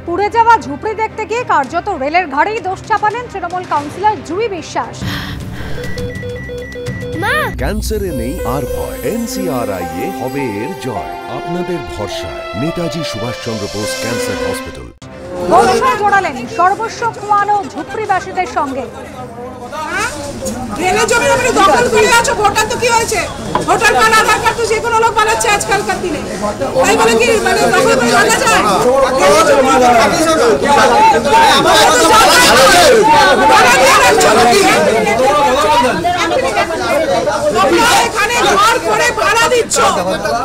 পুড়ে যাওয়া ঝুপড়ি দেখতে গিয়ে কার্যত রেলের ঘাড়েই দোষ চাপালেন তৃণমূল কাউন্সিলর জুই বিশ্বাস। ক্যান্সারে নেই আর ভয়, NCRI হবে এর জয়। আপনাদের ভরসা নেতাজি সুভাষচন্দ্র বোস ক্যান্সার হসপিটাল। বর্ষায় জড়ালেন সর্বস্ব খোয়ানো ঝুপড়িবাসীদের সঙ্গে। রেলের জমি দখল করে আছো, ভোটার তো কি হয়েছে? ভোটার কার্ড, আধার কার্ড তো যে কোনো লোক বানাচ্ছে আজকালকার দিনে। তাই বলে কি মানে দখল করে রাখা যায়? এখানে ঘর করে ভাড়া দিচ্ছ,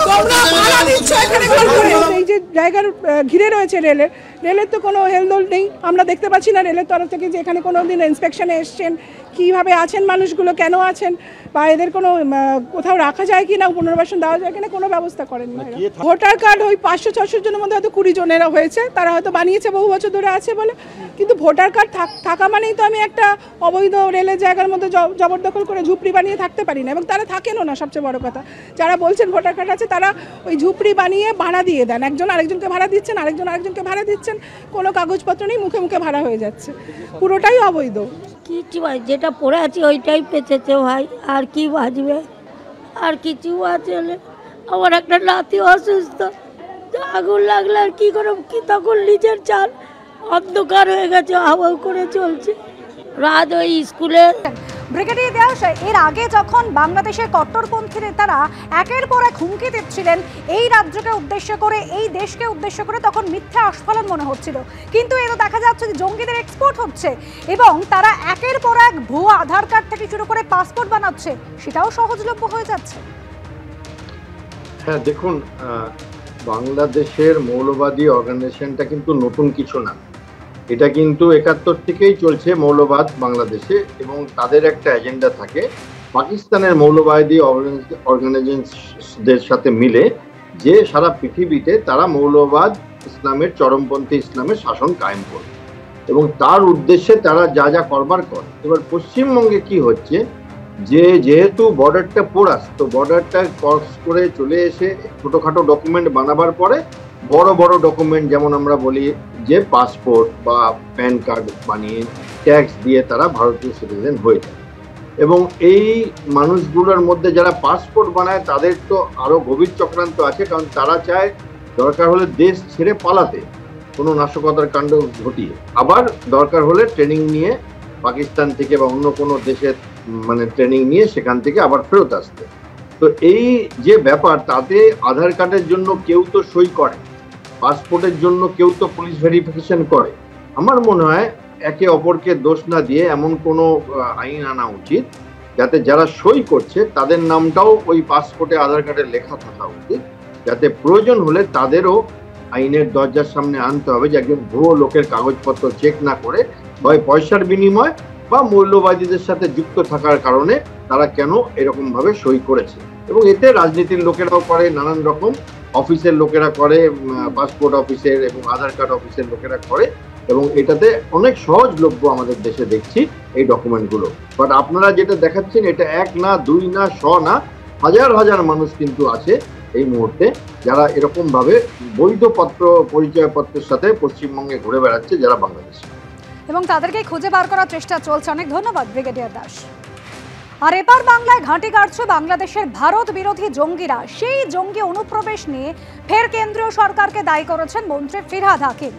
তোমরা ভাড়া দিচ্ছ এখানে ঘর করে। এই যে জায়গার ঘিরে রয়েছে রেলের তো কোনো হেলদোল নেই, আমরা দেখতে পাচ্ছি না রেলের তরফ থেকে যে এখানে কোনো দিন ইন্সপেকশনে এসছেন, কীভাবে আছেন মানুষগুলো, কেন আছেন, বা এদের কোনো কোথাও রাখা যায় কি না, পুনর্বাসন দেওয়া যায় কিনা, কোনো ব্যবস্থা করেন না। ভোটার কার্ড ওই 500-600 জনের মধ্যে হয়তো 20 জনেরা হয়েছে, তারা হয়তো বানিয়েছে বহু বছর ধরে আছে বলে, কিন্তু ভোটার কার্ড থাকা মানেই তো আমি একটা অবৈধ রেলের জায়গার মধ্যে জবরদখল করে ঝুপড়ি বানিয়ে থাকতে পারি না, এবং তারা থাকেনও না। সবচেয়ে বড় কথা, যারা বলছেন ভোটার কার্ড আছে তারা ওই ঝুপড়ি বানিয়ে ভাড়া দিয়ে দেন, একজন আরেকজনকে ভাড়া দিচ্ছেন, আরেকজনকে ভাড়া দিচ্ছেন, কোনো কাগজপত্র নেই, মুখে মুখে ভাড়া হয়ে যাচ্ছে, পুরোটাই অবৈধ। কিছু ভাই যেটা পড়ে আছি ওইটাই পেঁচেছে ভাই, আর কি বাজবে, আর কিছু আছে। আমার একটা নাতি অসুস্থ, আগুন লাগলে আর কি করে, কি তখন নিজের চাল অন্ধকার হয়ে গেছে, হাওয়া করে চলছে রাত ওই স্কুলে। ব্রিগেডিয়ার দাস, এর আগে যখন বাংলাদেশের কট্টরপন্থী নেতারা একের পর এক হুমকি দিচ্ছিলেন এই রাজ্যকে উদ্দেশ্য করে, এই দেশকে উদ্দেশ্য করে, তখন মিথ্যা আস্ফালন মনে হচ্ছিল, কিন্তু এর দেখা যাচ্ছে যে জঙ্গিদের এক্সপোর্ট হচ্ছে এবং তারা একের পর এক ভুয়া আধার কার্ড থেকে শুরু করে পাসপোর্ট বানাচ্ছে, সেটাও সহজলভ্য হয়ে যাচ্ছে। হ্যাঁ দেখুন, বাংলাদেশের মৌলবাদী অর্গানাইজেশনটা কিন্তু নতুন কিছু না, এটা কিন্তু 71 থেকেই চলছে মৌলবাদ বাংলাদেশে, এবং তাদের একটা এজেন্ডা থাকে পাকিস্তানের মৌলবাদী অর্গানাইজেশনদের সাথে মিলে যে সারা পৃথিবীতে তারা মৌলবাদ ইসলামের, চরমপন্থী ইসলামের শাসন কায়েম করবে, এবং তার উদ্দেশ্যে তারা যা যা করবার করে। এবার পশ্চিমবঙ্গে কি হচ্ছে, যেহেতু বর্ডারটা পোরাস, তো বর্ডারটা ক্রস করে চলে এসে ছোটোখাটো ডকুমেন্ট বানাবার পরে বড় বড় ডকুমেন্ট, যেমন আমরা বলি যে পাসপোর্ট বা প্যান কার্ড বানিয়ে ট্যাক্স দিয়ে তারা ভারতীয় সিটিজেন হয়ে যায়। এবং এই মানুষগুলোর মধ্যে যারা পাসপোর্ট বানায় তাদের তো আরও গভীর চক্রান্ত আছে, কারণ তারা চায় দরকার হলে দেশ ছেড়ে পালাতে, কোনো নাশকতার কাণ্ড ঘটিয়ে, আবার দরকার হলে ট্রেনিং নিয়ে পাকিস্তান থেকে বা অন্য কোনো দেশের মানে ট্রেনিং নিয়ে সেখান থেকে আবার ফেরত আসতে। তো এই যে ব্যাপার, তাতে আধার কার্ডের জন্য কেউ তো সই করে, পাসপোর্টের জন্য কেউ তো পুলিশ ভেরিফিকেশন করে। আমার মনে হয় একে অপরকে দোষ না দিয়ে এমন কোনো আইন আনা উচিত যাতে যারা সই করছে তাদের নামটাও ওই পাসপোর্টে, আধার কার্ডে লেখা থাকা উচিত, যাতে প্রয়োজন হলে তাদেরও আইনের দরজার সামনে আনতে হবে যে একজন ভুয়ো লোকের কাগজপত্র চেক না করে, হয় পয়সার বিনিময় বা মৌলবাদীদের সাথে যুক্ত থাকার কারণে তারা কেন এরকম ভাবে সই করেছে। এবং এতে রাজনীতির লোকেরাও করে, নানান রকম অফিসের লোকেরা করে, পাসপোর্ট অফিসের এবং আধার কার্ড অফিসের লোকেরা করে, এবং এটাতে অনেক সহজলভ্য আমাদের দেশে দেখছি এই ডকুমেন্টগুলো। বাট আপনারা যেটা দেখাচ্ছেন এটা 1 না 2 না 100 না, হাজার হাজার মানুষ কিন্তু আছে এই মুহূর্তে যারা এরকম ভাবে বৈধ পরিচয়পত্রের সাথে পশ্চিমবঙ্গে ঘুরে বেড়াচ্ছে, যারা বাংলাদেশি, এবং তাদেরকে খুঁজে বার করার চেষ্টা চলছে। অনেক ধন্যবাদ ব্রিগেডিয়ার দাস। আর এবার বাংলায় ঘাঁটি গাড়ছে বাংলাদেশের ভারত বিরোধী জঙ্গিরা। সেই জঙ্গি অনুপ্রবেশ নিয়ে ফের কেন্দ্রীয় সরকারকে দায়ী করেছেন মন্ত্রী ফিরহাদ হাকিম।